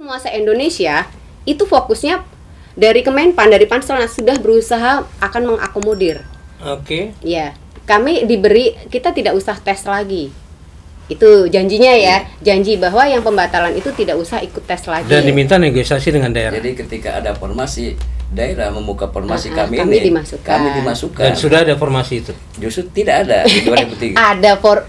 semua se-Indonesia itu fokusnya dari Kemenpan, dari Panselnas sudah berusaha akan mengakomodir. Oke. Ya, kami kita tidak usah tes lagi. Itu janjinya ya, janji bahwa yang pembatalan itu tidak usah ikut tes lagi. Dan diminta negosiasi dengan daerah. Jadi ketika ada formasi daerah membuka formasi kami dimasukkan. Dan sudah ada formasi itu. Justru tidak ada di 2003.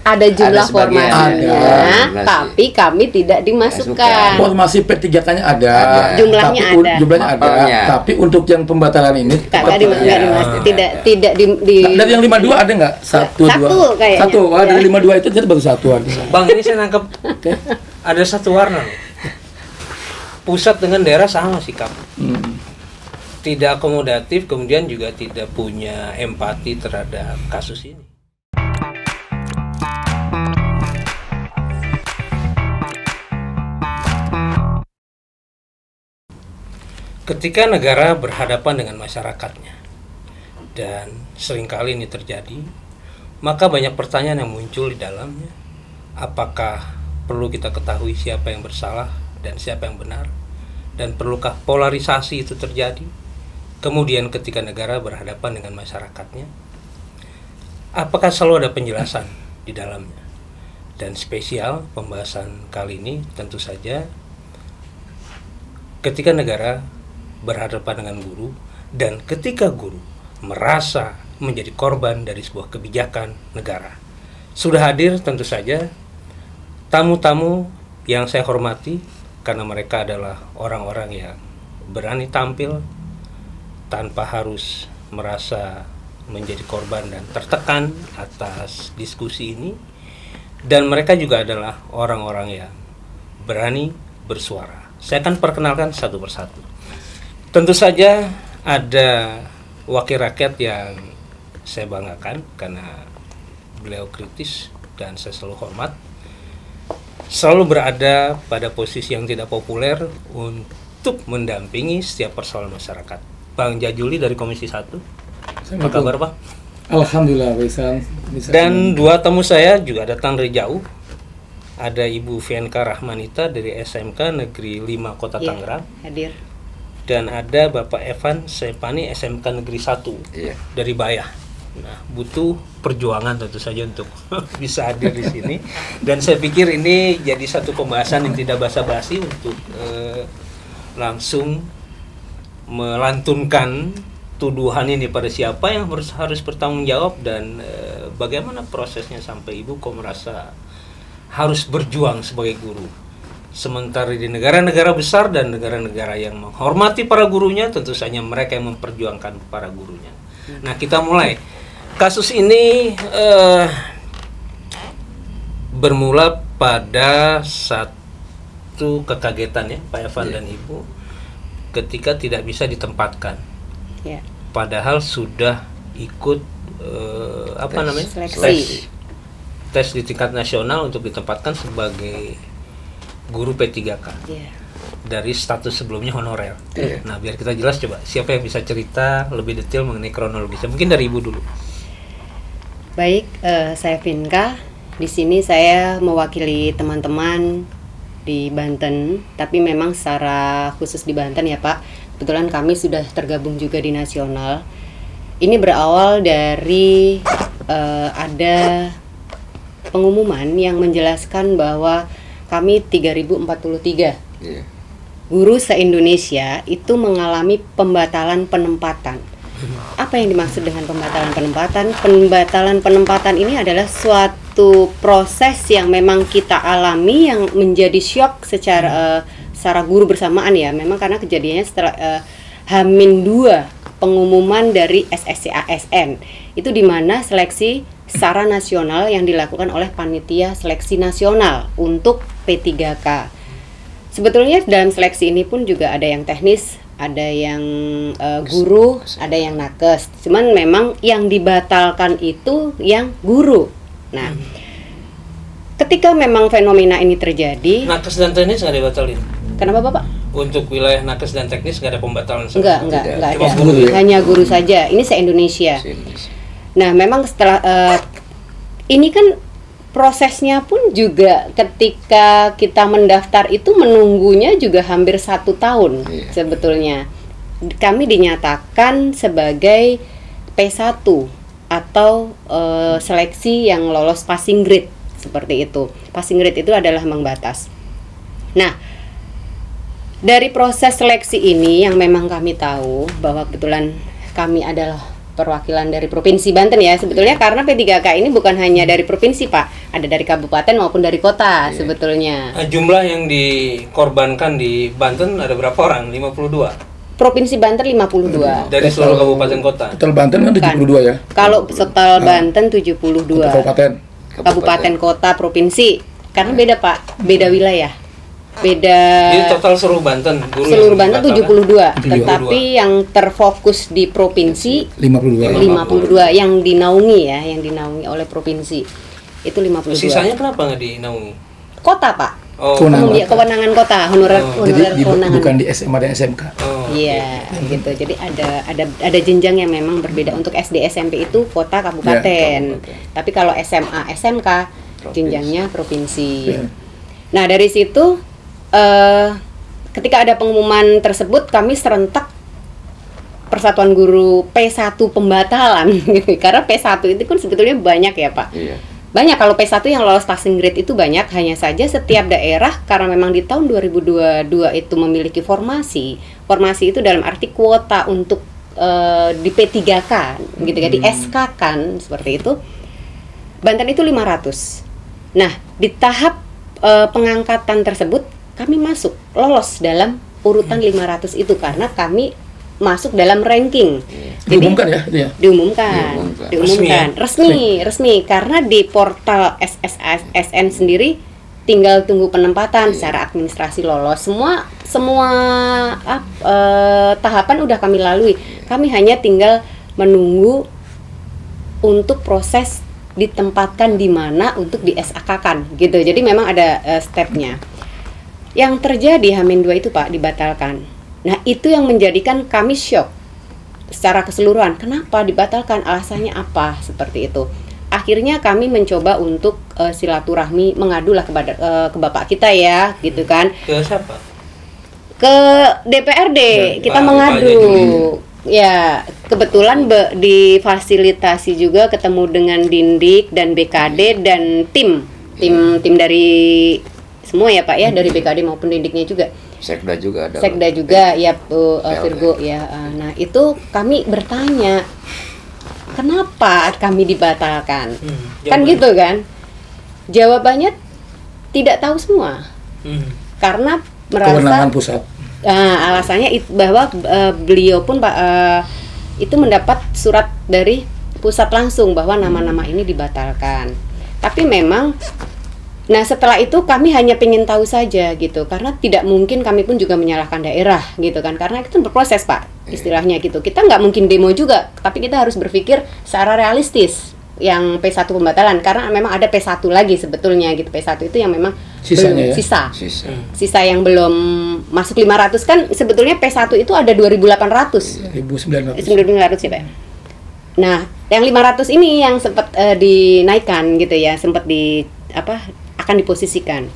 ada jumlah formasinya, tapi kami tidak dimasukkan. Formasi P3K-nya ada. Jumlahnya tapi ada. Jumlahnya ada. Tapi untuk yang pembatalan ini tidak di. Dari yang 52 ada nggak? Satu kayaknya. Dari 52 itu jadi baru satu ada. Bang, ini saya nangkep ada satu warna loh. Pusat dengan daerah sama sikap. Tidak akomodatif, kemudian juga tidak punya empati terhadap kasus ini. Ketika negara berhadapan dengan masyarakatnya, dan seringkali ini terjadi, maka banyak pertanyaan yang muncul di dalamnya. Apakah perlu kita ketahui siapa yang bersalah dan siapa yang benar? Dan perlukah polarisasi itu terjadi? Kemudian ketika negara berhadapan dengan masyarakatnya, apakah selalu ada penjelasan di dalamnya? Dan spesial pembahasan kali ini tentu saja ketika negara berhadapan dengan guru, dan ketika guru merasa menjadi korban dari sebuah kebijakan negara. Sudah hadir tentu saja tamu-tamu yang saya hormati, karena mereka adalah orang-orang yang berani tampil tanpa harus merasa menjadi korban dan tertekan atas diskusi ini. Dan mereka juga adalah orang-orang yang berani bersuara. Saya akan perkenalkan satu persatu. Tentu saja ada wakil rakyat yang saya banggakan karena beliau kritis dan saya selalu hormat. Selalu berada pada posisi yang tidak populer untuk mendampingi setiap persoalan masyarakat. Bang Jajuli dari Komisi 1. Apa kabar, Bang? Alhamdulillah, bisa. Dan dua tamu saya juga datang dari jauh. Ada Ibu Fianka Rahmanita dari SMK Negeri 5 Kota Tangerang. Hadir. Dan ada Bapak Evan Sepani SMK Negeri 1 dari Bayah. Nah, butuh perjuangan tentu saja untuk bisa hadir di sini. Dan saya pikir ini jadi satu pembahasan yang tidak basa-basi untuk langsung melantunkan tuduhan ini pada siapa yang harus bertanggung jawab, dan bagaimana prosesnya sampai Ibu kok merasa harus berjuang sebagai guru. Sementara di negara-negara besar dan negara-negara yang menghormati para gurunya, tentu saja mereka yang memperjuangkan para gurunya. Nah, kita mulai. Kasus ini bermula pada satu kekagetan ya, Pak Evan dan Ibu, ketika tidak bisa ditempatkan. Padahal sudah ikut seleksi. Tes di tingkat nasional untuk ditempatkan sebagai guru P3K. Dari status sebelumnya honorer. Nah, biar kita jelas, coba siapa yang bisa cerita lebih detail mengenai kronologisnya. Mungkin dari Ibu dulu. Baik, saya Finka. Di sini saya mewakili teman-teman di Banten, tapi memang secara khusus di Banten ya Pak. Kebetulan kami sudah tergabung juga di nasional. Ini berawal dari ada pengumuman yang menjelaskan bahwa kami 3043 guru se-Indonesia itu mengalami pembatalan penempatan. Apa yang dimaksud dengan pembatalan penempatan? Pembatalan penempatan ini adalah suatu proses yang memang kita alami yang menjadi syok secara guru bersamaan ya. Memang karena kejadiannya setelah H-2 pengumuman dari SSC-ASN. Itu di mana seleksi secara nasional yang dilakukan oleh Panitia Seleksi Nasional untuk P3K. Sebetulnya dalam seleksi ini pun juga ada yang teknis, ada yang guru, ada yang nakes. Cuman memang yang dibatalkan itu yang guru. Nah, ketika memang fenomena ini terjadi, nakes dan teknis nggak dibatalin. Kenapa Bapak? Untuk wilayah nakes dan teknis nggak ada pembatalan sama. Enggak ada. Guru, ya? Hanya guru saja. Ini se-Indonesia. Nah, memang setelah ini kan prosesnya pun juga ketika kita mendaftar itu menunggunya juga hampir 1 tahun sebetulnya. Kami dinyatakan sebagai P1 atau seleksi yang lolos passing grade seperti itu. Passing grade itu adalah ambang batas. Nah, dari proses seleksi ini yang memang kami tahu bahwa kebetulan kami adalah perwakilan dari Provinsi Banten ya sebetulnya, karena P3K ini bukan hanya dari provinsi Pak, ada dari kabupaten maupun dari kota sebetulnya. Jumlah yang dikorbankan di Banten ada berapa orang? 52? Provinsi Banten 52. Dari seluruh kabupaten kota? Total Banten kan 72 ya? Kalau total Banten 72. Kabupaten, kota, provinsi. Karena beda Pak, beda wilayah. Beda. Jadi total seluruh Banten. Seluruh Banten 72. Tetapi yang terfokus di provinsi 52 yang dinaungi ya, yang dinaungi oleh provinsi. Itu 52. Sisanya kenapa nggak dinaungi? Kota Pak. Oh, kewenangan kota, honorer jadi kewenangan. bukan di SMA dan SMK. Iya, gitu. Jadi ada jenjang yang memang berbeda. Untuk SD SMP itu kota kabupaten. Tapi kalau SMA SMK jenjangnya provinsi. Nah, dari situ ketika ada pengumuman tersebut kami serentak Persatuan Guru P1 pembatalan gitu. Karena P1 itu kan sebetulnya banyak ya, Pak. Iya. Banyak, kalau P1 yang lolos passing grade itu banyak, hanya saja setiap daerah karena memang di tahun 2022 itu memiliki formasi itu dalam arti kuota untuk di P3K gitu kan, di SK kan seperti itu. Banten itu 500. Nah, di tahap pengangkatan tersebut kami masuk lolos dalam urutan 500 itu karena kami masuk dalam ranking. Jadi, diumumkan ya itu ya? Diumumkan. Resmi karena di portal SSSN sendiri tinggal tunggu penempatan secara administrasi lolos. Semua tahapan udah kami lalui. Kami hanya tinggal menunggu untuk proses ditempatkan di mana untuk di SAK-kan gitu. Jadi memang ada stepnya. Yang terjadi H-2 itu Pak dibatalkan. Nah, itu yang menjadikan kami shock secara keseluruhan. Kenapa dibatalkan? Alasannya apa? Seperti itu. Akhirnya kami mencoba untuk silaturahmi, mengadulah ke bapak kita ya, gitu kan. Ke siapa? Ke DPRD. Kita mengadu. Ya, kebetulan difasilitasi juga ketemu dengan Dindik dan BKD dan tim dari semua ya Pak ya, dari BKD maupun Dindiknya juga. Sekda juga ada. Ya Virgo ya. Nah, itu kami bertanya kenapa kami dibatalkan? Kan gitu kan? Jawabannya tidak tahu semua. Karena merasa kewenangan pusat. Alasannya bahwa beliau pun Pak itu mendapat surat dari pusat langsung bahwa nama-nama ini dibatalkan. Tapi memang nah setelah itu kami hanya ingin tahu saja gitu, karena tidak mungkin kami pun juga menyalahkan daerah gitu kan, karena itu berproses Pak istilahnya gitu. Kita nggak mungkin demo juga, tapi kita harus berpikir secara realistis yang P1 pembatalan, karena memang ada P1 lagi sebetulnya gitu. P1 itu yang memang sisanya belum, ya? sisa yang belum masuk 500 kan sebetulnya P1 itu ada 2.800 1.900 ya Pak. Nah yang 500 ini yang sempat dinaikkan gitu ya, sempat akan diposisikan.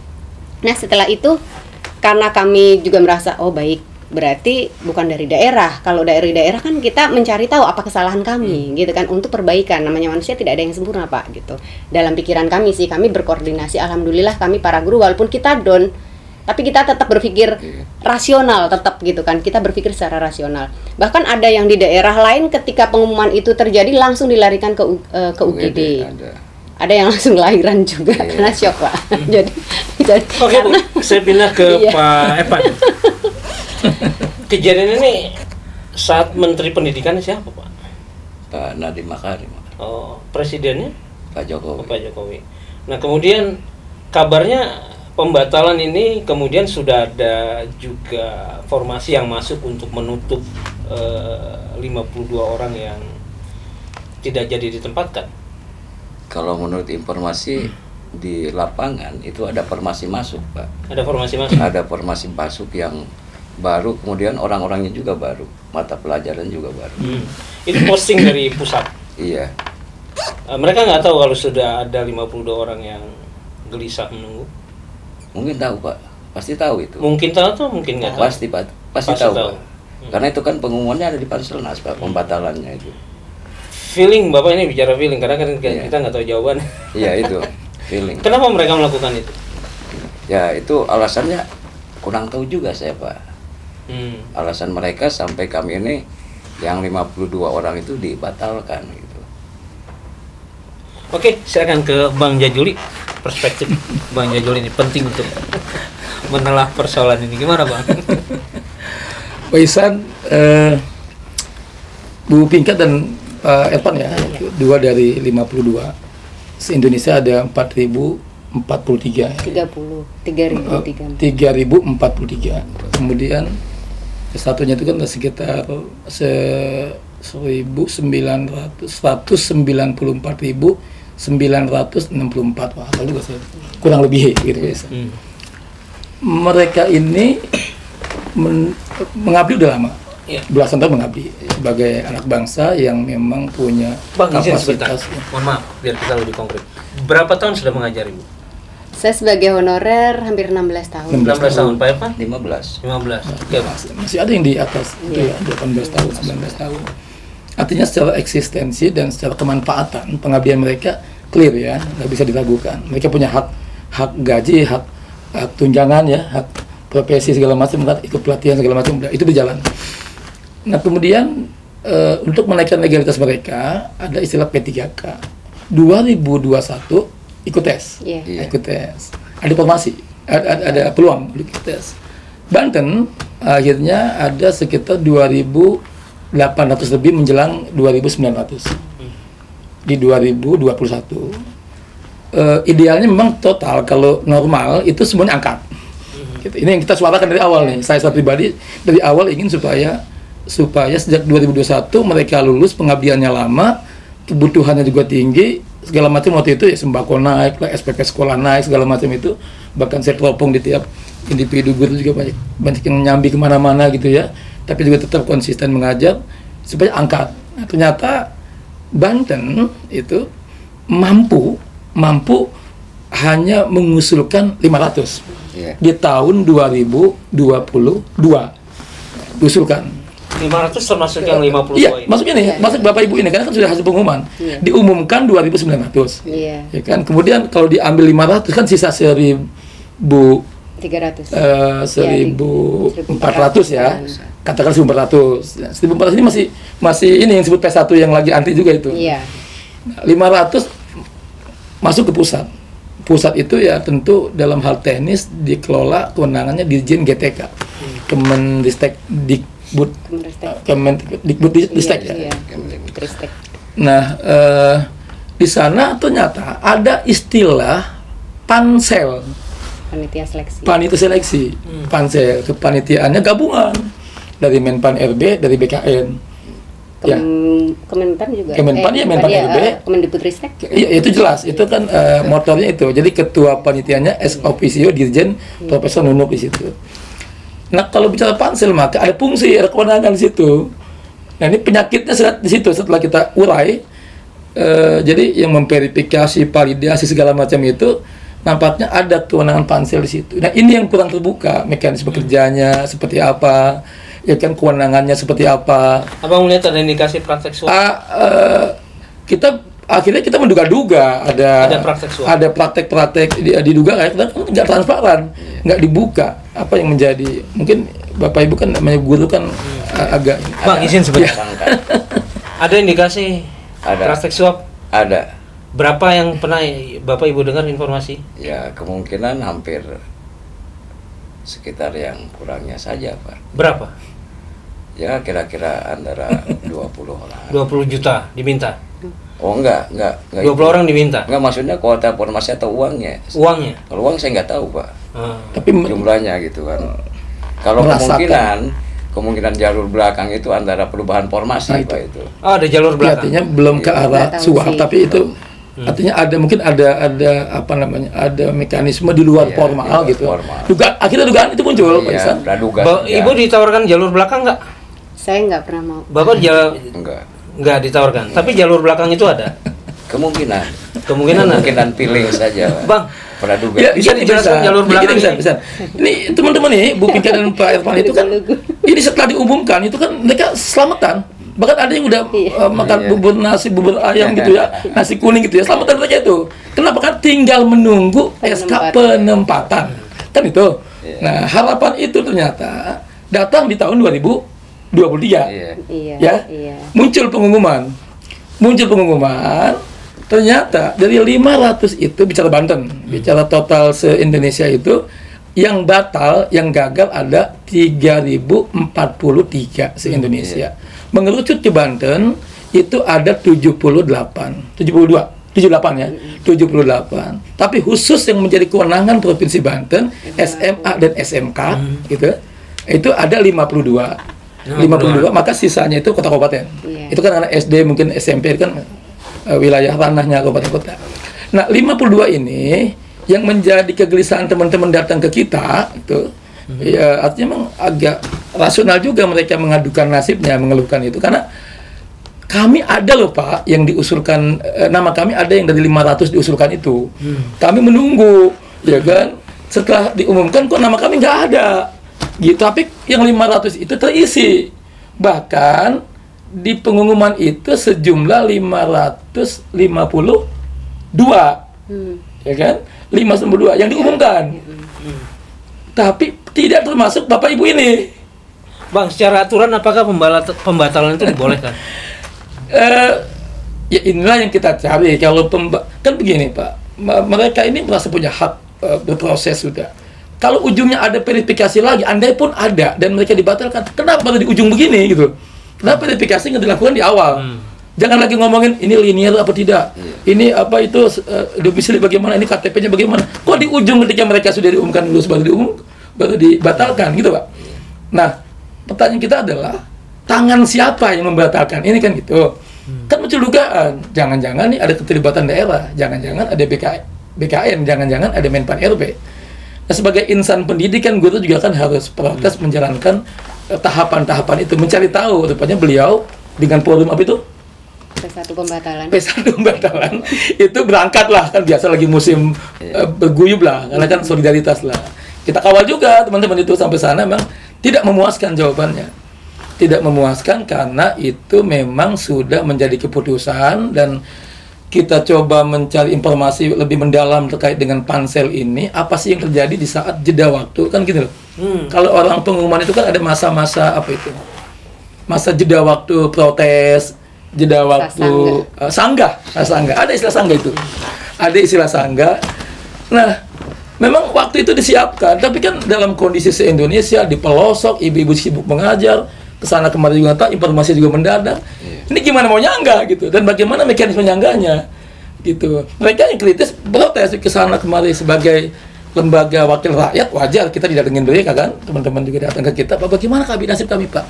Nah setelah itu karena kami juga merasa oh baik, berarti bukan dari daerah. Kalau dari daerah kan kita mencari tahu apa kesalahan kami gitu kan, untuk perbaikan. Namanya manusia tidak ada yang sempurna Pak gitu. Dalam pikiran kami sih, kami berkoordinasi, alhamdulillah kami para guru walaupun kita down, tapi kita tetap berpikir rasional tetap gitu kan. Kita berpikir secara rasional. Bahkan ada yang di daerah lain ketika pengumuman itu terjadi langsung dilarikan ke UGD. Ada yang langsung lahiran juga karena shock Pak. jadi Oke Bu, saya pindah ke Pak Evan. Kejadian ini saat Menteri Pendidikan siapa Pak? Pak Nadiem Makarim. Oh, presidennya? Pak Jokowi. Pak Jokowi. Nah kemudian kabarnya pembatalan ini kemudian sudah ada juga formasi yang masuk untuk menutup 52 orang yang tidak jadi ditempatkan. Kalau menurut informasi di lapangan itu ada formasi masuk Pak. Ada formasi masuk? Ada formasi masuk yang baru, kemudian orang-orangnya juga baru, mata pelajaran juga baru. Itu posting dari pusat? Iya. Mereka nggak tahu kalau sudah ada 52 orang yang gelisah menunggu. Mungkin tahu Pak, pasti tahu itu. Mungkin tahu atau mungkin nggak tahu? Pasti Pak, pasti tahu Pak. Karena itu kan pengumumannya ada di Panselnas Pak, pembatalannya itu. Feeling Bapak ini bicara feeling, karena kan kita nggak tahu jawaban. Iya itu, feeling. Kenapa mereka melakukan itu? Ya itu alasannya kurang tahu juga saya Pak. Alasan mereka sampai kami ini yang 52 orang itu dibatalkan gitu. Oke, saya akan ke Bang Jajuli. Perspektif Bang Jajuli ini penting untuk menelah persoalan ini. Gimana Bang? Pak Ihsan, Bu Pinkat dan Pak Erpan ya, dua dari 52. Se-Indonesia ada 4.043. 3.043. 3.043. Kemudian satunya itu kan sekitar 194.964. Wah, apa juga saya kurang lebih gitu ya. Mereka ini mengabdi udah lama. Iya. Belasan tahun mengabdi sebagai anak bangsa yang memang punya Bang, izin sebentar. kapasitas. Mohon maaf, biar kita lebih konkret. Berapa tahun sudah mengajar Ibu? Saya sebagai honorer hampir 16 tahun. 16 tahun, Pak Evan? 15. 15. Oke, Bang. Masih ada yang di atas itu ya, 18 tahun, 19 tahun. Artinya secara eksistensi dan secara kemanfaatan pengabdian mereka clear ya, nggak bisa diragukan. Mereka punya hak gaji, hak tunjangan ya, hak profesi segala macam, ikut pelatihan segala macam, itu berjalan. Nah kemudian untuk menaikkan legalitas mereka ada istilah P3K. 2021 ikut tes, Iya. ikut tes. Ada formasi, ada peluang untuk ikut tes. Banten akhirnya ada sekitar 2.800 lebih menjelang 2.900 di 2021. Idealnya memang total kalau normal itu semuanya angkat. Gitu. Ini yang kita suarakan dari awal nih. Saya pribadi dari awal ingin supaya sejak 2021 mereka lulus, pengabdiannya lama, kebutuhannya juga tinggi, segala macam. Waktu itu ya sembako naik, SPP sekolah naik, segala macam itu. Bahkan saya teropong di tiap individu guru juga banyak yang nyambi kemana-mana gitu ya. Tapi juga tetap konsisten mengajar supaya angkat. Nah, ternyata Banten itu mampu hanya mengusulkan 500 di tahun 2022 diusulkan. 500 termasuk yang 52 Iya, ini. masuk ini, masuk Bapak Ibu ini karena kan sudah hasil pengumuman. Diumumkan 2.900. Iya. Ya kan? Kemudian kalau diambil 500 kan sisa 300. 1.400 ya. Katakan 1.400. Nah, 1.400 ini masih ini yang disebut P1 yang lagi antri juga itu. Iya. 500 masuk ke pusat. Pusat itu ya tentu dalam hal teknis dikelola kewenangannya Dirjen GTK, Kemendikbud, Kemendikbud ya. Iya. Kemendikbud. Nah, di sana ternyata ada istilah pansel, panitia seleksi, pansel, kepanitiaannya gabungan dari Menpan RB, dari BKN. Kemenpan juga. Kemenpan ya, Menpan RB. Kemendikbudristek. Iya, itu jelas. Itu kan motornya itu. Jadi ketua panitianya ex officio Dirjen Profesor Nunuk di situ. Nah, kalau bicara pansel maka ada fungsi, ada kewenangan di situ. Nah, ini penyakitnya di situ setelah kita urai. Jadi yang memverifikasi, validasi segala macam itu nampaknya ada kewenangan pansel di situ. Nah, ini yang kurang terbuka, mekanisme kerjanya seperti apa. Ya kan, kewenangannya seperti apa. Abang melihat ada indikasi praktek suap? Akhirnya kita menduga-duga ada praktek suap. Ada praktek-praktek diduga kayak nggak transparan, nggak dibuka. Apa yang menjadi, mungkin Bapak Ibu kan namanya guru kan agak. Bang, izin sebentar. Ada indikasi praktek suap? Ada. Berapa yang pernah Bapak Ibu dengar informasi? Ya kemungkinan hampir sekitar yang kurangnya saja Pak. Berapa? Ya kira-kira antara 20 orang. 20 juta diminta? Oh enggak 20 orang diminta? Enggak, maksudnya kuota formasi atau uangnya? Uangnya? Kalau uang saya nggak tahu Pak. Tapi jumlahnya gitu kan. Kalau kemungkinan jalur belakang itu antara perubahan formasi Pak itu. Oh, ada jalur belakang. Artinya belum ke arah suap, tapi itu artinya mungkin ada apa namanya, ada mekanisme di luar formal gitu. Akhirnya dugaan itu muncul, Pak Ihsan. Ibu ditawarkan jalur belakang nggak? Saya nggak pernah mau. Bapak enggak ditawarkan, tapi jalur belakang itu ada. kemungkinan feeling saja, Bang. praduga. Ya, Bisa dijelaskan jalur belakang bisa. Ini teman-teman nih, Bu Pinka dan Pak Irfan itu kan, ini setelah diumumkan itu kan mereka selamatan. Bahkan ada yang udah makan bubur ayam gitu ya, nasi kuning gitu ya, selamatan mereka itu. Kenapa? Kan tinggal menunggu SK penempatan. Kan itu. Nah, harapan itu ternyata datang di tahun 2023. Muncul pengumuman. Ternyata dari 500 itu bicara Banten, bicara total se-Indonesia itu yang batal, yang gagal ada 3043 se-Indonesia. Mengerucut ke Banten itu ada 78 ya, 78. Tapi khusus yang menjadi kewenangan Provinsi Banten, SMA dan SMK gitu, itu ada 52, maka sisanya itu kota-kabupaten. Itu kan anak SD, mungkin SMP kan wilayah ranahnya kabupaten kota. Nah, 52 ini yang menjadi kegelisahan teman-teman datang ke kita itu, ya artinya memang agak rasional juga mereka mengadukan nasibnya, mengeluhkan itu, karena kami ada loh Pak yang diusulkan, nama kami ada yang dari 500 diusulkan itu. Kami menunggu, ya kan, setelah diumumkan kok nama kami nggak ada gitu, tapi yang 500 itu terisi. Bahkan di pengumuman itu sejumlah 552, ya kan, 552 yang diumumkan. Tapi tidak termasuk Bapak Ibu ini. Bang, secara aturan apakah pembatalan itu dibolehkan? Ya inilah yang kita cari. Kalau kan begini Pak, mereka ini merasa punya hak berproses sudah. Kalau ujungnya ada verifikasi lagi, andai pun ada dan mereka dibatalkan, kenapa baru di ujung begini gitu? Kenapa verifikasi nggak dilakukan di awal? Jangan lagi ngomongin ini linear apa tidak, ini apa itu domisili bagaimana, ini KTP-nya bagaimana. Kok di ujung ketika mereka sudah diumumkan lulus baru dibatalkan gitu Pak? Nah, pertanyaan kita adalah tangan siapa yang membatalkan ini kan gitu? Kan muncul dugaan, jangan-jangan nih ada keterlibatan daerah, jangan-jangan ada BKN, jangan-jangan ada Menpan RB. Nah, sebagai insan pendidikan, guru juga kan harus protes menjalankan tahapan-tahapan itu, mencari tahu. Rupanya beliau dengan forum apa itu? P1 pembatalan. Itu berangkat lah, kan biasa lagi musim berguyub lah, karena kan solidaritas lah. Kita kawal juga teman-teman itu sampai sana, memang tidak memuaskan jawabannya. Tidak memuaskan karena itu memang sudah menjadi keputusan, dan kita coba mencari informasi lebih mendalam terkait dengan pansel ini, apa sih yang terjadi di saat jeda waktu, kan gitu loh. Kalau orang pengumuman itu kan ada masa-masa apa itu? Masa jeda waktu protes, jeda waktu sanggah. Ada istilah sanggah itu. Ada istilah sanggah. Nah, memang waktu itu disiapkan, tapi kan dalam kondisi se-Indonesia di pelosok, ibu-ibu sibuk mengajar, kesana kemari juga tak, informasi juga mendadak. Ini gimana mau nyangga gitu, dan bagaimana mekanisme nyangganya gitu. Mereka yang kritis protes kesana kemari sebagai lembaga wakil rakyat, wajar kita tidak ingin mereka kan. Teman-teman juga datang ke kita, Pak, bagaimana nasib kami Pak?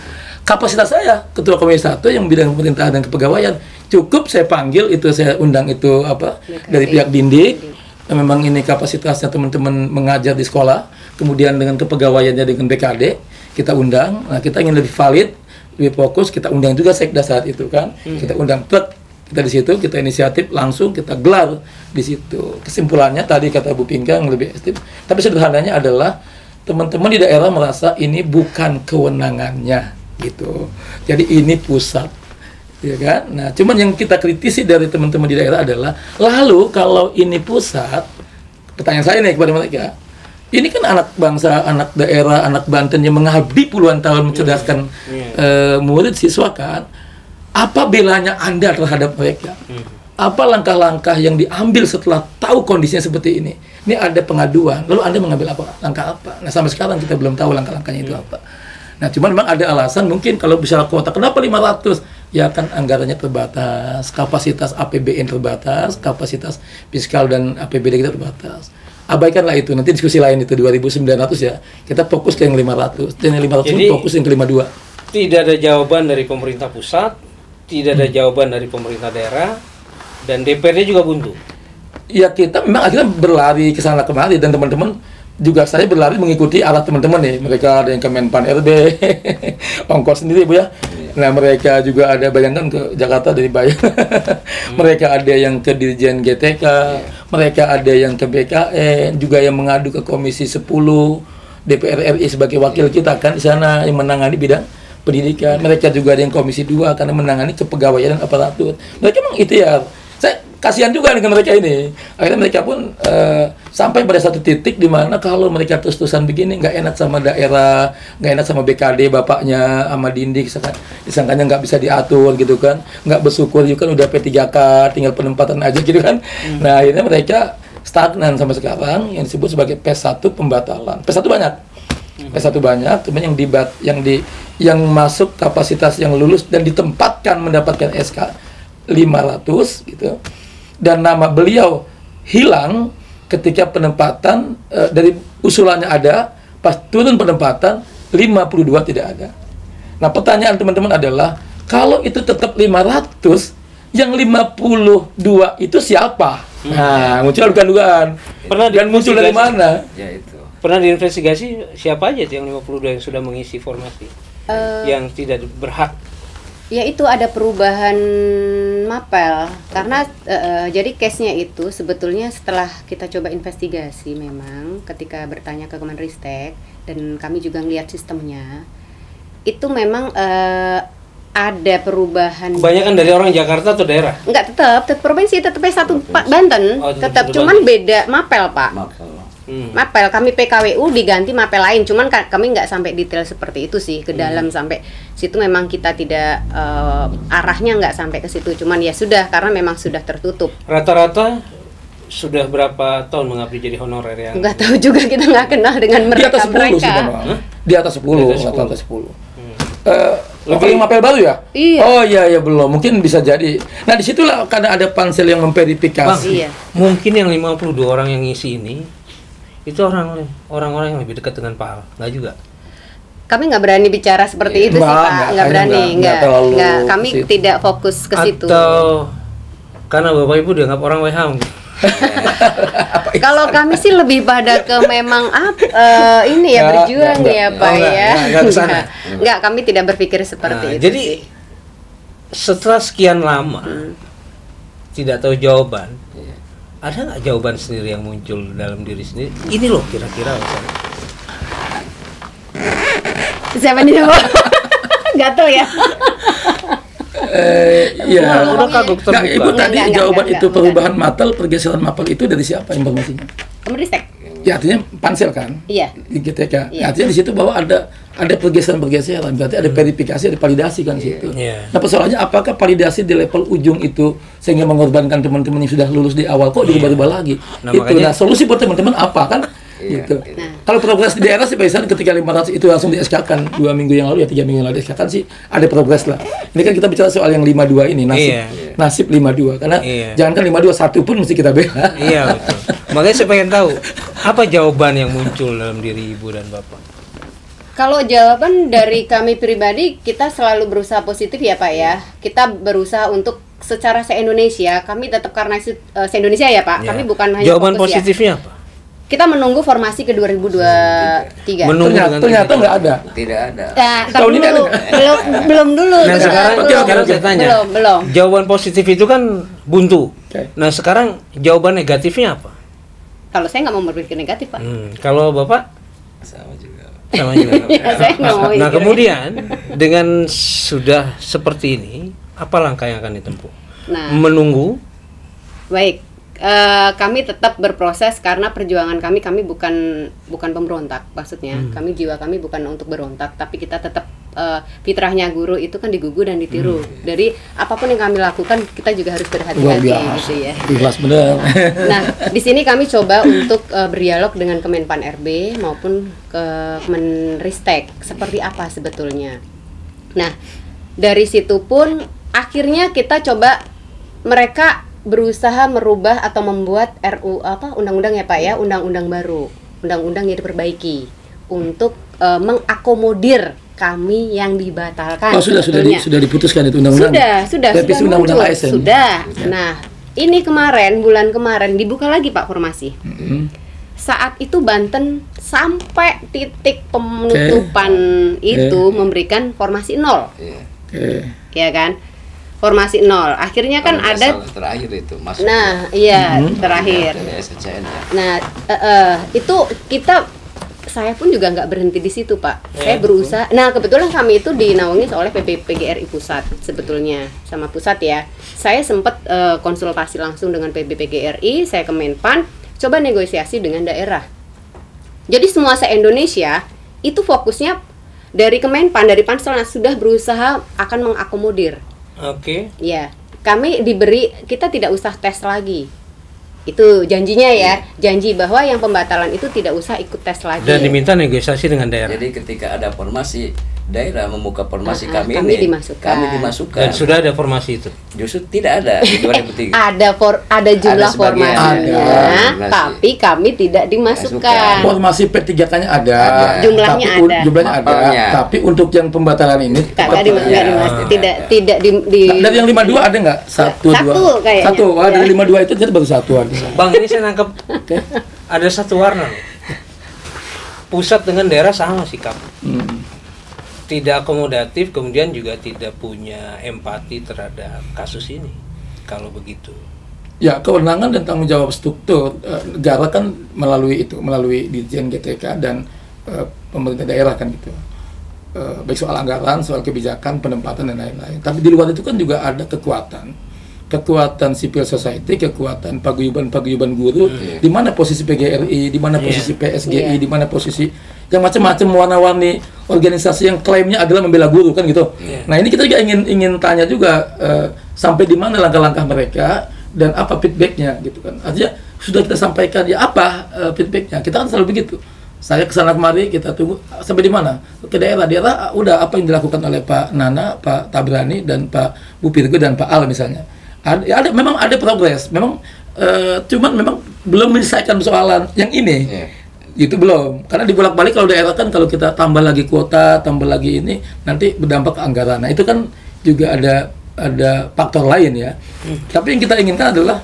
Kapasitas saya ketua komisi 1 yang bidang pemerintahan dan kepegawaian, cukup saya panggil itu, saya undang itu apa dari pihak Dindik. Dan memang ini kapasitasnya teman-teman mengajar di sekolah, kemudian dengan kepegawaiannya dengan BKD kita undang. Nah, kita ingin lebih valid, lebih fokus, kita undang juga Sekda saat itu kan. Kita undang truk, kita di situ, kita inisiatif langsung kita gelar di situ. Kesimpulannya tadi kata Bu Pinka yang lebih ekstrim, tapi sederhananya adalah teman-teman di daerah merasa ini bukan kewenangannya gitu. Jadi ini pusat, ya kan? Nah, cuman yang kita kritisi dari teman-teman di daerah adalah, lalu kalau ini pusat, pertanyaan saya nih kepada mereka, ini kan anak bangsa, anak daerah, anak Banten yang mengabdi puluhan tahun mencerdaskan murid siswa kan, apa belanya Anda terhadap mereka? Apa langkah-langkah yang diambil setelah tahu kondisinya seperti ini? Ini ada pengaduan, lalu Anda mengambil apa? Langkah apa? Nah, sampai sekarang kita belum tahu langkah-langkahnya itu apa. Nah, cuman memang ada alasan mungkin kalau bicara kuota, kenapa 500? Ya kan anggarannya terbatas, kapasitas APBN terbatas, kapasitas fiskal dan APBD kita terbatas. Abaikanlah itu, nanti diskusi lain itu 2.900 ya. Kita fokus ke yang 500, dan yang 500 ini fokus yang ke 52. Tidak ada jawaban dari pemerintah pusat, tidak ada jawaban dari pemerintah daerah, dan DPRD juga buntu. Ya kita memang akhirnya berlari ke sana kemari, dan teman-teman juga saya berlari mengikuti arah teman-teman nih. Mereka ada yang ke Menpan RB, ongkos sendiri Bu ya. Nah, mereka juga ada, bayangkan ke Jakarta dari Bayang. Mereka ada yang ke Dirjen GTK, mereka ada yang ke BKN, juga yang mengadu ke Komisi 10 DPR RI sebagai wakil kita kan di sana yang menangani bidang pendidikan. Mereka juga ada yang Komisi 2 karena menangani kepegawaian dan aparatur. Mereka memang ikhtiar. Saya kasihan juga dengan mereka ini. Akhirnya mereka pun sampai pada satu titik di mana kalau mereka terus-terusan begini nggak enak sama daerah, nggak enak sama BKD bapaknya sama Dindik, disangkanya nggak bisa diatur gitu kan, nggak bersyukur juga kan udah P3K tinggal penempatan aja gitu kan. Nah akhirnya mereka stagnan sampai sekarang yang disebut sebagai P1 pembatalan. P1 banyak. P1 banyak, cuma yang masuk kapasitas yang lulus dan ditempatkan mendapatkan SK 500 gitu. Dan nama beliau hilang ketika penempatan dari usulannya ada, pas turun penempatan 52 tidak ada. Nah, pertanyaan teman-teman adalah kalau itu tetap 500, yang 52 itu siapa? Nah, muncul dugaan. Dan muncul dari mana? Ya itu. Pernah diinvestigasi siapa aja yang 52 yang sudah mengisi formasi yang tidak berhak? Ya itu ada perubahan mapel karena jadi case-nya itu sebetulnya setelah kita coba investigasi memang ketika bertanya ke Kemenristek dan kami juga ngelihat sistemnya itu memang ada perubahan. Kebanyakan dari orang Jakarta atau daerah? Enggak, tetap provinsi, tetap P1 Banten, tetap cuman beda mapel Pak. Mapel kami PKWU diganti mapel lain, cuman kami nggak sampai detail seperti itu sih ke dalam sampai situ, memang kita tidak arahnya nggak sampai ke situ, cuman ya sudah karena memang sudah tertutup. Rata-rata sudah berapa tahun mengabdi jadi honorer yang? Nggak tahu juga, kita nggak kenal dengan mereka. Di atas 10. Lebih mapel baru ya? Iya. Oh iya belum, mungkin bisa jadi. Nah disitulah karena ada pansel yang memverifikasi. Iya. Mungkin yang 52 orang yang ngisi ini itu orang-orang yang lebih dekat dengan Pak Al, nggak juga? Kami nggak berani bicara seperti itu sih Pak, nggak berani, nggak. Kami tidak fokus ke situ. Atau karena Bapak Ibu dianggap orang WH? Kalau kami sih lebih pada ke memang ini ya berjuang ya Pak ya. Nggak kesana. Nggak, kami tidak berpikir seperti itu. Jadi setelah sekian lama tidak tahu jawaban. Ada nggak jawaban sendiri yang muncul dalam diri sendiri? Ini loh kira-kira alasannya. Siapa nih Pak? Nggak tahu ya. Iya. Udah kagok terbuka. Nah, Ibu tadi jawaban itu perubahan mapel, pergeseran mapel itu dari siapa informasinya? Kemenristek. Ya artinya pansel kan? Iya. Di GTK. Iya. Artinya di situ bahwa ada pergeseran-pergeseran, berarti ada verifikasi, ada validasi kan situ. Iya. Nah persoalannya apakah validasi di level ujung itu sehingga mengorbankan teman-teman yang sudah lulus di awal kok dirubah-rubah lagi? Nah, itu. makanya, Nah solusi buat teman-teman apa kan? Gitu. Nah. Kalau progres di daerah sih biasanya ketika 500 itu langsung di SK-kan 2 minggu yang lalu ya 3 minggu yang lalu di SK-kan sih ada progres lah. Ini kan kita bicara soal yang 52 ini nasib 52 karena jangankan 52 satu pun mesti kita bela. Iya betul. Makanya saya pengen tahu apa jawaban yang muncul dalam diri Ibu dan Bapak. Kalau jawaban dari kami pribadi, kita selalu berusaha positif ya Pak ya. Kita berusaha untuk secara se-Indonesia, kami tetap karena se-Indonesia ya Pak. Kami bukan hanya jawaban fokus positifnya apa? Kita menunggu formasi ke 2023. Ternyata nggak ada. Tidak ada. Nah, belum dulu. Nah, sekarang saya tanya. Belum. Jawaban positif itu kan buntu. Nah, sekarang jawaban negatifnya apa? Kalau saya nggak mau berpikir negatif, Pak. Kalau Bapak? Sama juga. Ya, saya nggak mau. Nah, kemudian dengan sudah seperti ini, apa langkah yang akan ditempuh? Nah, menunggu. Baik. Kami tetap berproses karena perjuangan kami bukan pemberontak, maksudnya jiwa kami bukan untuk berontak, tapi kita tetap fitrahnya guru itu kan digugu dan ditiru. Dari apapun yang kami lakukan kita juga harus berhati-hati gitu ya. Ikhlas benar. Nah, di sini kami coba untuk berdialog dengan Kemenpan RB maupun ke Kemenristek seperti apa sebetulnya. Nah, dari situ pun akhirnya kita coba mereka berusaha merubah atau membuat undang-undang ya Pak ya, undang-undang baru, undang-undang yang diperbaiki untuk mengakomodir kami yang dibatalkan. Sudah diputuskan itu undang-undang. Sudah undang-undang ASN. Sudah. Nah, ini bulan kemarin dibuka lagi Pak formasi. Saat itu Banten sampai titik penutupan itu memberikan formasi 0. Ya kan? Formasi 0. Akhirnya kan Kalau nggak ada salah terakhir itu masuk. Nah, iya, terakhir. Dari SCN ya. Nah, itu saya pun juga nggak berhenti di situ, Pak. Saya berusaha. Nah, kebetulan kami itu dinaungi oleh PGRI Pusat sebetulnya, sama pusat ya. Saya sempat konsultasi langsung dengan PGRI, saya ke Menpan, coba negosiasi dengan daerah. Jadi semua se-Indonesia itu fokusnya dari Kemenpan, dari Panselnas sudah berusaha akan mengakomodir. Oke. Ya, kami diberi, kita tidak usah tes lagi. Itu janjinya ya, janji bahwa yang pembatalan itu tidak usah ikut tes lagi. Dan diminta negosiasi dengan daerah. Jadi ketika ada formasi daerah membuka formasi kami kami ini, dimasukkan. kami dimasukkan. Dan sudah ada formasi itu. Justru tidak ada di 2003. Ada jumlah Ada sebagian. formasinya, Ada. tapi kami tidak dimasukkan. Formasi P3K-nya ada, Jumlahnya tapi ada. jumlahnya ada. Mapelnya. Tapi untuk yang pembatalan ini Nggak dimasukkan. Tidak di dari yang 52 ada nggak? Satu kayaknya. Satu. Wah, dari Ya. 52 itu jadi baru satu ada. Bang, ini saya nangkep ada satu warna loh. Pusat dengan daerah sama sikap. Tidak akomodatif, kemudian juga tidak punya empati terhadap kasus ini. Kalau begitu. Ya, kewenangan dan tanggung jawab struktur negara kan melalui Dirjen GTK dan pemerintah daerah kan gitu. Baik soal anggaran, soal kebijakan, penempatan dan lain-lain. Tapi di luar itu kan juga ada kekuatan civil society, kekuatan paguyuban guru, di mana posisi PGRI, di mana posisi PSGI, di mana posisi yang macam-macam warna-warni organisasi yang klaimnya adalah membela guru kan gitu. Nah, ini kita juga ingin tanya juga sampai di mana langkah-langkah mereka dan apa feedbacknya gitu kan. Artinya sudah kita sampaikan ya apa feedbacknya. Kita kan selalu begitu. Saya kesana kemari, kita tunggu sampai di mana? Ke daerah udah apa yang dilakukan oleh Pak Nana, Pak Tabrani dan Pak Bupirgo dan Pak Al misalnya. Memang ada progres, memang cuman memang belum menyelesaikan persoalan yang ini. Itu belum, karena dibolak-balik kalau daerah kan kalau kita tambah lagi kuota, tambah lagi ini nanti berdampak ke anggaran. Nah, itu kan juga ada faktor lain ya. Tapi yang kita inginkan adalah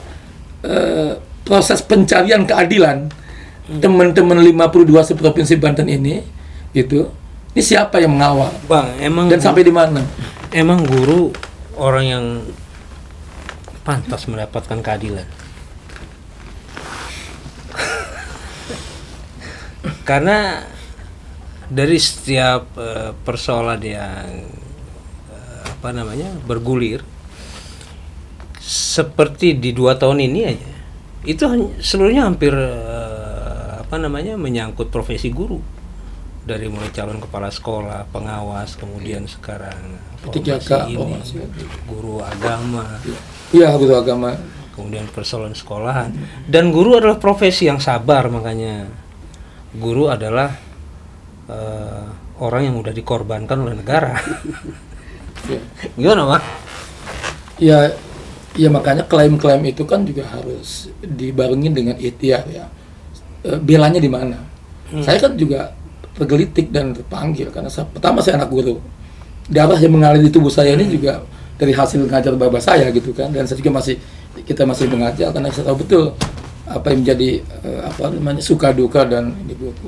proses pencarian keadilan teman-teman 52 seprovinsi Banten ini gitu. Ini siapa yang mengawal? Bang, emang dan sampai di mana? Emang guru orang yang pantas mendapatkan keadilan. Karena dari setiap persoalan yang bergulir seperti di 2 tahun ini aja, itu seluruhnya hampir menyangkut profesi guru, dari mulai calon kepala sekolah, pengawas, kemudian sekarang guru agama. Iya, guru agama. Kemudian persoalan sekolahan. Dan guru adalah profesi yang sabar, makanya guru adalah orang yang udah dikorbankan oleh negara. Gimana, Pak? Ya makanya klaim-klaim itu kan juga harus dibarengin dengan ikhtiar ya. Belanya di mana? Saya kan juga tergelitik dan terpanggil karena pertama saya anak guru. Darah yang mengalir di tubuh saya ini juga dari hasil mengajar bapak saya gitu kan, dan saya juga kita masih mengajar karena saya tahu betul apa yang menjadi suka duka dan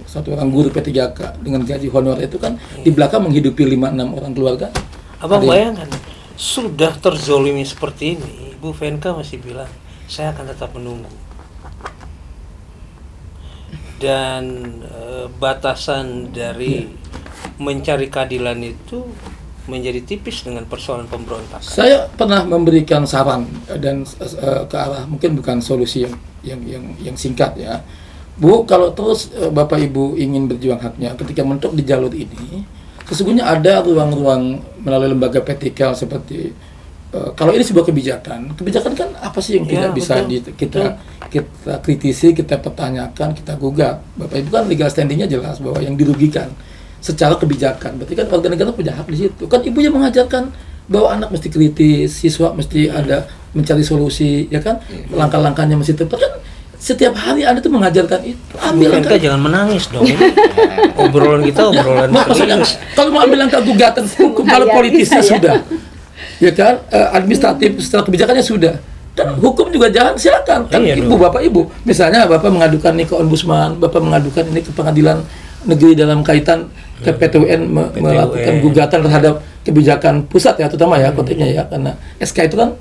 satu orang guru P3K dengan gaji honorer itu kan di belakang menghidupi 5-6 orang keluarga. Abang bayangkan, sudah terzolimi seperti ini, Bu Venka masih bilang saya akan tetap menunggu. Dan batasan dari mencari keadilan itu menjadi tipis dengan persoalan pemberontakan. Saya pernah memberikan saran dan ke arah mungkin bukan solusi yang singkat ya. Bu, kalau terus Bapak Ibu ingin berjuang haknya ketika mentok di jalur ini, sesungguhnya ada ruang-ruang melalui lembaga vertikal seperti kalau ini sebuah kebijakan kan apa sih yang tidak bisa kita kritisi, kita pertanyakan, kita gugat. Bapak Ibu kan legal standingnya jelas bahwa yang dirugikan secara kebijakan, berarti kan warga negara punya hak di situ. Kan ibu yang mengajarkan bahwa anak mesti kritis, siswa mesti ada mencari solusi, ya kan? Langkah-langkahnya mesti tepat kan. Setiap hari Anda tuh mengajarkan itu. Ambil langkah, jangan menangis dong. Obrolan kita obrolan serius. Kalau mau ambil langkah gugatan hukum, kalau politisnya sudah, ya kan? Administratif setelah kebijakannya sudah. Dan hukum juga jangan, silakan. Kan ibu, bapak ibu, misalnya bapak mengadukan ini ke ombudsman, bapak mengadukan ini ke pengadilan negeri dalam kaitan ke PT UN melakukan gugatan terhadap kebijakan pusat ya, terutama ya konteksnya ya, karena SK itu kan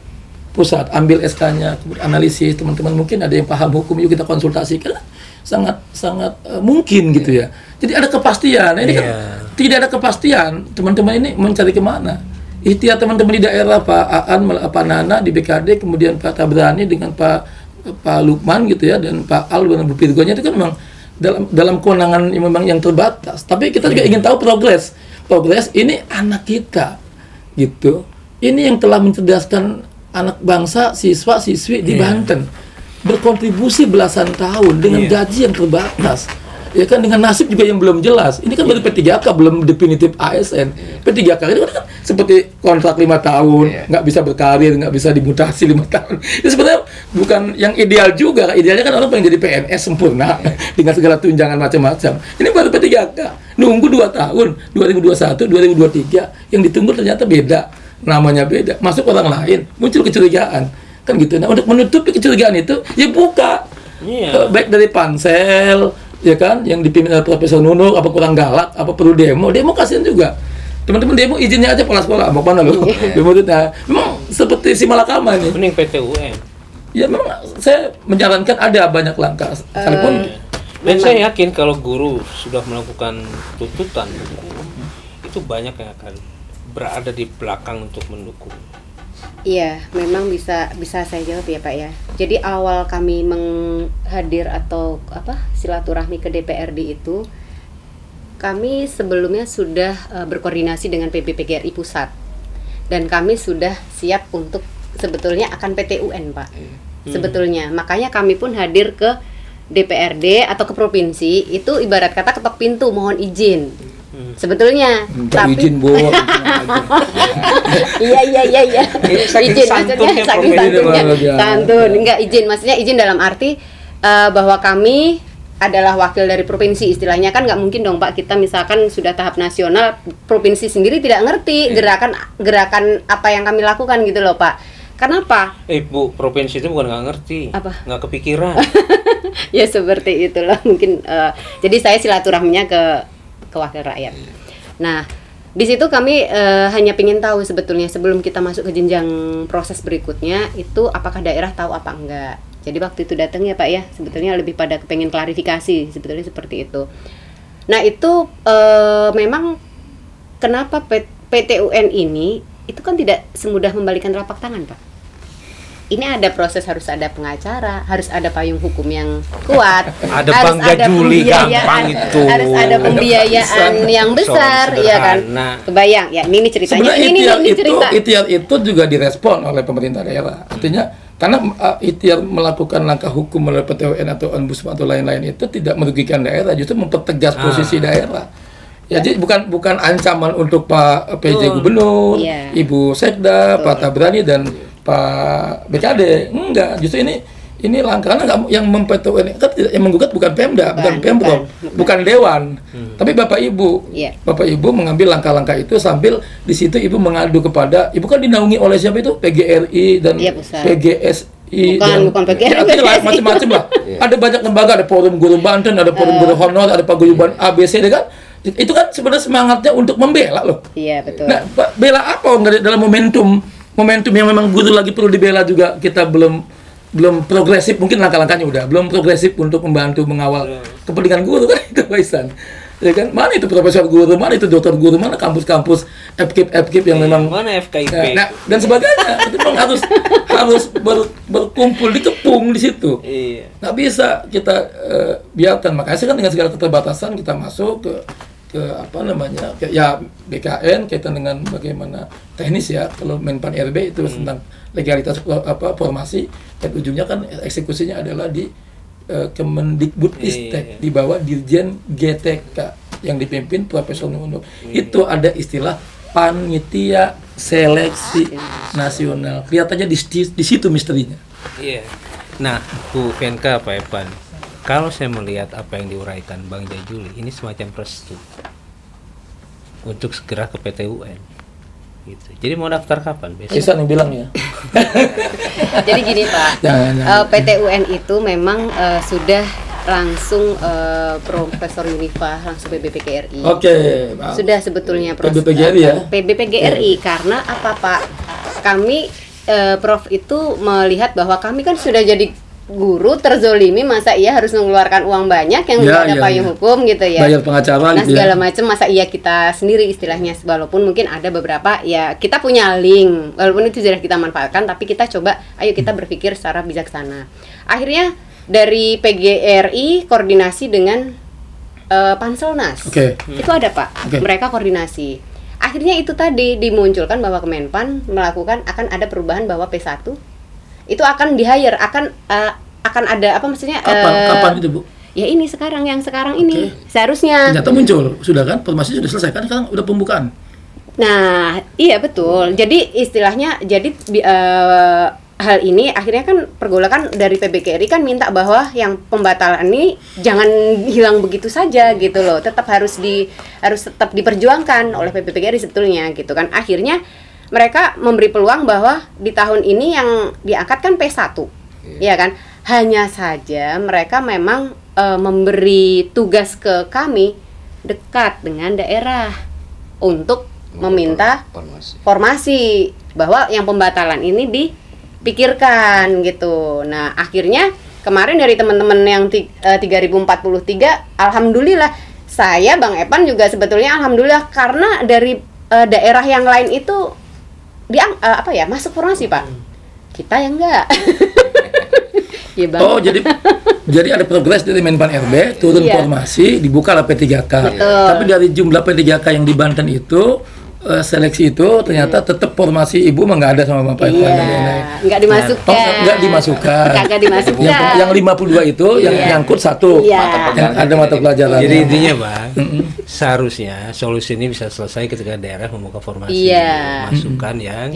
pusat, ambil SK-nya, kemudian analisis, teman-teman mungkin ada yang paham hukum, yuk kita konsultasikan, sangat mungkin gitu ya. Jadi ada kepastian. Nah, ini kan tidak ada kepastian, teman-teman ini mencari kemana? Ikhtiar teman-teman di daerah, Pak Aan, Pak Nana di BKD, kemudian Pak Tabrani dengan Pak Lukman gitu ya, dan Pak Al dengan Bu Pirgonya, itu kan memang dalam kewenangan yang memang yang terbatas. Tapi kita juga ingin tahu progres ini anak kita gitu. Ini yang telah mencerdaskan anak bangsa, siswa-siswi di Banten, berkontribusi belasan tahun dengan gaji yang terbatas, ya kan, dengan nasib juga yang belum jelas. Ini kan baru P3K, belum definitif ASN. P3K itu kan seperti kontrak 5 tahun, nggak bisa berkarir, nggak bisa dimutasi 5 tahun. Itu sebenarnya bukan yang ideal juga. Idealnya kan orang pengen jadi PNS sempurna dengan segala tunjangan macam-macam. Ini baru P3K, nunggu 2 tahun, 2021, 2023, yang ditunggu ternyata beda. Namanya beda, masuk orang lain, muncul kecurigaan, kan gitu. Nah, untuk menutupi kecurigaan itu, ya buka, baik dari pansel, ya kan, yang dipimpin oleh Profesor Nunuk, apa kurang galak, apa perlu demo kasihan juga. Teman-teman demo izinnya aja pola-pola, mau mana loh? Demo itu, nah, memang seperti si Malakama nih. Mending PT UN. Ya memang saya menyarankan ada banyak langkah, sekalipun. Dan saya yakin kalau guru sudah melakukan tuntutan hukum, itu banyak yang akan berada di belakang untuk mendukung. Iya, memang bisa saya jawab ya Pak ya. Jadi awal kami menghadir atau silaturahmi ke DPRD itu, kami sebelumnya sudah berkoordinasi dengan PBPGRI Pusat, dan kami sudah siap untuk sebetulnya akan PT UN Pak. Sebetulnya, makanya kami pun hadir ke DPRD atau ke provinsi itu ibarat kata ketok pintu mohon izin. Sebetulnya tapi izin Bu. Iya. Izin maksudnya saking santun. Enggak izin, maksudnya izin dalam arti bahwa kami adalah wakil dari provinsi, istilahnya kan nggak mungkin dong Pak, kita misalkan sudah tahap nasional, provinsi sendiri tidak ngerti gerakan apa yang kami lakukan gitu loh Pak. Kenapa? Bu, provinsi itu bukan nggak ngerti, nggak kepikiran. Ya seperti itulah mungkin. Jadi saya silaturahminya ke wakil rakyat. Nah, di situ kami hanya ingin tahu sebetulnya sebelum kita masuk ke jenjang proses berikutnya itu apakah daerah tahu apa enggak. Jadi waktu itu datang ya Pak ya, sebetulnya lebih pada kepengen klarifikasi, sebetulnya seperti itu. Nah itu memang kenapa PT UN ini itu kan tidak semudah membalikan telapak tangan Pak. Ini ada proses, harus ada pengacara, harus ada payung hukum yang kuat, ada harus Bang Jajuli, gampang itu, harus ada pembiayaan yang besar, ya kan? Kebayang, ya ini ceritanya. Sebenarnya ikhtiar itu juga direspon oleh pemerintah daerah. Artinya karena ikhtiar melakukan langkah hukum melalui PT UN atau ombudsman atau lain-lain itu tidak merugikan daerah, justru mempertegas posisi daerah. Ya, jadi bukan ancaman untuk Pak PJ Gubernur, Ibu Sekda, Pak Tabrani dan Pak BKD, enggak, justru ini langkah karena yang mempetuin kan yang menggugat bukan Pemda, bukan Pemprov, bukan Dewan, tapi Bapak Ibu. Bapak Ibu mengambil langkah-langkah itu sambil di situ Ibu mengadu kepada, Ibu kan dinaungi oleh siapa itu? PGRI dan PGSI bukan PGRI, macam-macam lah. Ada banyak lembaga, ada Forum Guru Banten, ada Forum Guru Honor, ada Paguyuban ABC, kan? Itu kan sebenarnya semangatnya untuk membela loh. Iya, betul. Nah, bela apa dalam momentum yang memang guru lagi perlu dibela juga, kita belum progresif, mungkin langkah-langkahnya udah belum progresif untuk membantu mengawal kepentingan guru kan itu Waisan. Ya kan, mana itu profesor guru, mana itu dokter guru, mana kampus-kampus FKIP yang memang mana FKIP. Nah, dan sebagainya. Itu memang harus berkumpul, dikepung di situ. Nggak bisa kita biarkan. Makanya sih kan dengan segala keterbatasan kita masuk ke apa namanya, ya BKN kaitan dengan bagaimana teknis ya, kalau Menpan RB itu tentang legalitas formasi, dan ujungnya kan eksekusinya adalah di Kemendikbudristek di bawah Dirjen GTK yang dipimpin Profesor Nunuk. Itu ada istilah panitia seleksi nasional. Kelihatannya di situ misterinya. Iya. Nah, Bu Venka, Pak Evan, kalau saya melihat apa yang diuraikan Bang Jajuli, ini semacam restu untuk segera ke PT UN. Gitu. Jadi mau daftar kapan? Besok? Bisa yang bilang ya. Jadi gini Pak, PT UN itu memang sudah langsung Profesor Yunifa langsung PBPGRI. Oke, Sudah sebetulnya PBPGRI ya. PBPGRI karena apa Pak? Kami Prof itu melihat bahwa kami kan sudah jadi guru terzolimi, masa iya harus mengeluarkan uang banyak yang tidak ada payung hukum gitu ya, bayar pengacara nah gitu segala macam, masa iya kita sendiri istilahnya, walaupun mungkin ada beberapa ya kita punya link, walaupun itu sudah kita manfaatkan, tapi kita coba ayo kita berpikir secara bijaksana. Akhirnya dari PGRI koordinasi dengan Panselnas. Itu ada Pak, mereka koordinasi. Akhirnya itu tadi dimunculkan bahwa Kemenpan melakukan akan ada perubahan bahwa P1 itu akan di-hire, akan ada apa maksudnya? Kapan itu Bu? Ya ini sekarang, yang sekarang ini seharusnya. Ternyata muncul, sudah kan? Formasi sudah selesai kan? Sekarang udah pembukaan. Nah, iya betul. Jadi istilahnya, jadi hal ini akhirnya kan pergolakan dari PBKRI kan minta bahwa yang pembatalan ini jangan hilang begitu saja gitu loh, tetap harus tetap diperjuangkan oleh PBKRI sebetulnya gitu kan. Akhirnya mereka memberi peluang bahwa di tahun ini yang diangkat kan P1, ya kan. Hanya saja mereka memang memberi tugas ke kami dekat dengan daerah untuk meminta formasi bahwa yang pembatalan ini dipikirkan gitu. Nah akhirnya kemarin dari teman-teman yang 3043, alhamdulillah saya Bang Epan juga sebetulnya alhamdulillah, karena dari daerah yang lain itu masuk formasi Pak, kita yang enggak. Ya, Bang. Oh jadi ada progres dari Menpan RB turun formasi, dibuka lah P3K. Tapi dari jumlah P3K yang di Banten itu seleksi itu ternyata tetap formasi ibu mah nggak ada sama bapak ibu. Nggak dimasukkan. Nggak dimasukkan. Nggak dimasukkan. Yang 52 itu yang nyangkut satu. Yang ada mata pelajaran. Jadi intinya Bang, seharusnya solusi ini bisa selesai ketika daerah membuka formasi, masukkan yang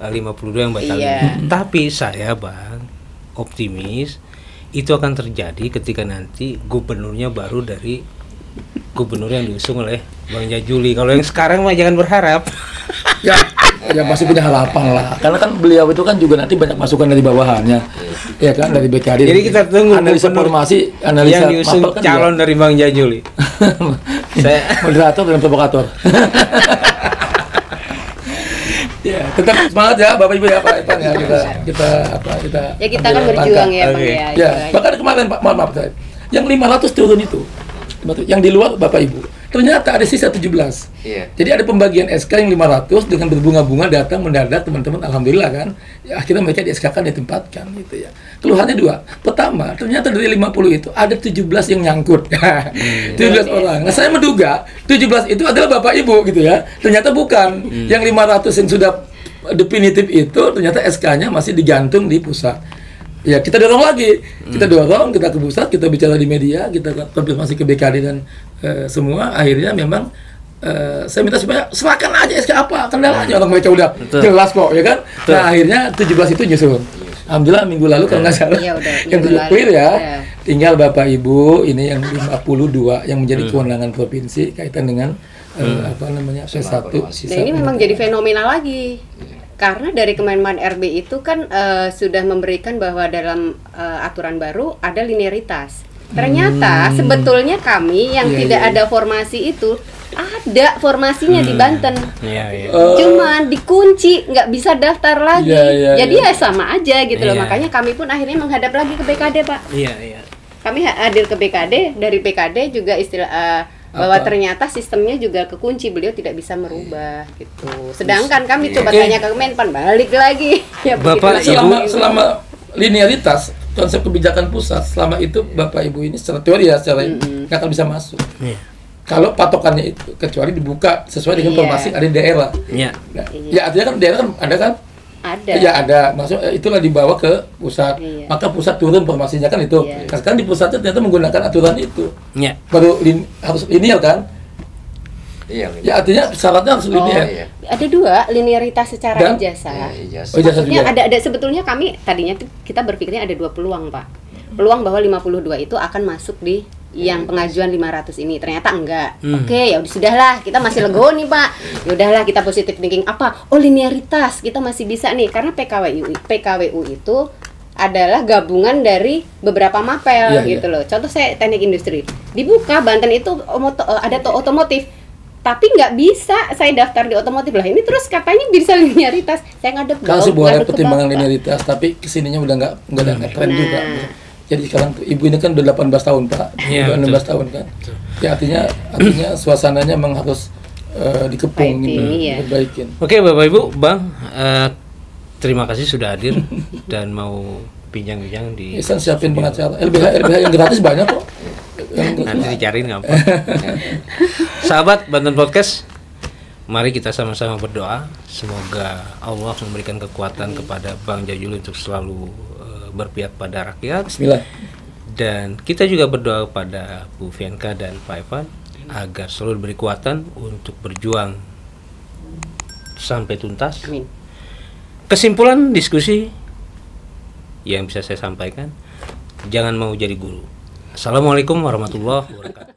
52 yang batal. Tapi saya Bang optimis itu akan terjadi ketika nanti gubernurnya baru dari gubernur yang diusung oleh Bang Jajuli. Kalau yang sekarang mah jangan berharap. ya masih punya harapan lah. Karena kan beliau itu kan juga nanti banyak masukan dari bawahannya. Ya kan, dari BKD. Jadi kita tunggu analisa formasi, analisa yang diusung kan calon dari Bang Jajuli. Saya moderator dan provokator. Ya, tetap semangat ya Bapak Ibu ya Pak Epan ya, kita kan berjuang ya Bang ya. Ya, bahkan kemarin Pak, maaf saya. Yang 500 turun itu. Yang di luar Bapak Ibu. Ternyata ada sisa 17. Jadi ada pembagian SK yang 500 dengan berbunga-bunga datang mendadak teman-teman, alhamdulillah kan. Ya, akhirnya mereka di SK-kan ditempatkan gitu ya. Keluhannya dua. Pertama, ternyata dari 50 itu ada 17 yang nyangkut. 17 orang. Nah, saya menduga 17 itu adalah Bapak Ibu gitu ya. Ternyata bukan. Yang 500 yang sudah definitif itu ternyata SK-nya masih digantung di pusat. Ya kita dorong lagi, kita ke pusat, kita bicara di media, kita konfirmasi ke BKD dan semua. Akhirnya memang saya minta supaya serahkan aja SK apa, kendala aja, orang mereka udah jelas kok, ya kan. Nah akhirnya 17 itu nyusul. Alhamdulillah minggu lalu kalau nggak salah yang 7 clear ya. Tinggal Bapak Ibu ini yang 52 yang menjadi kewenangan provinsi kaitan dengan P1. Nah ini memang jadi fenomena lagi. Karena dari Kemenpan RB itu kan sudah memberikan bahwa dalam aturan baru ada linearitas. Ternyata sebetulnya kami yang tidak ada formasi itu ada formasinya di Banten. Cuman dikunci, nggak bisa daftar lagi. Jadi ya sama aja gitu loh. Makanya kami pun akhirnya menghadap lagi ke BKD Pak. Kami hadir ke BKD, dari BKD juga bahwa ternyata sistemnya juga kekunci, beliau tidak bisa merubah gitu. Sedangkan kami coba tanya ke Kemenpan, balik lagi. Ya, Bapak selama linearitas konsep kebijakan pusat, selama itu Bapak Ibu ini secara teori ya, secara nggak akan bisa masuk. Kalau patokannya itu kecuali dibuka sesuai dengan formasi ada di daerah. Ya artinya kan daerah kan ada kan? Ada. Ya ada, maksud itulah dibawa ke pusat. Maka pusat turun formasinya kan itu. Sekarang di pusatnya ternyata menggunakan aturan itu. Baru harus linear kan? Ya artinya syaratnya harus linear. Ada dua, linearitas secara ijazah. Maksudnya ada sebetulnya kami tadinya kita berpikirnya ada dua peluang Pak. Peluang bahwa 52 itu akan masuk di yang pengajuan 500 ini, ternyata enggak. Oke, ya sudahlah, kita masih legowo nih Pak. Ya udahlah, kita positive thinking apa? Oh, linearitas, kita masih bisa nih karena PKWU itu adalah gabungan dari beberapa mapel Iya, gitu loh. Contoh saya teknik industri. Dibuka Banten itu ada otomotif. Tapi nggak bisa saya daftar di otomotif lah. Ini terus katanya bisa linearitas. Saya ngadep Kan bawah, sebuah ngadep ke pertimbangan bawah. linearitas, tapi kesininya udah nggak keren Nah. juga. Jadi sekarang tuh, ibu ini kan udah 18 tahun Pak, Iya, udah 16 tahun kan. Ya artinya suasananya memang harus dikepung, Fighting, gitu, iya. diperbaikin. Oke Bapak Ibu, Bang, terima kasih sudah hadir dan mau bincang-bincang di Isan siapin pengacara. LBH yang gratis banyak kok. nanti dicariin nggak apa. Sahabat Banten Podcast, mari kita sama-sama berdoa semoga Allah memberikan kekuatan kepada Bang Jajul untuk selalu berpihak pada rakyat. Bismillah. Dan kita juga berdoa kepada Bu Fianka dan Pak Evan agar selalu diberi kekuatan untuk berjuang sampai tuntas. Amin. Kesimpulan diskusi yang bisa saya sampaikan, jangan mau jadi guru. Assalamualaikum warahmatullahi wabarakatuh.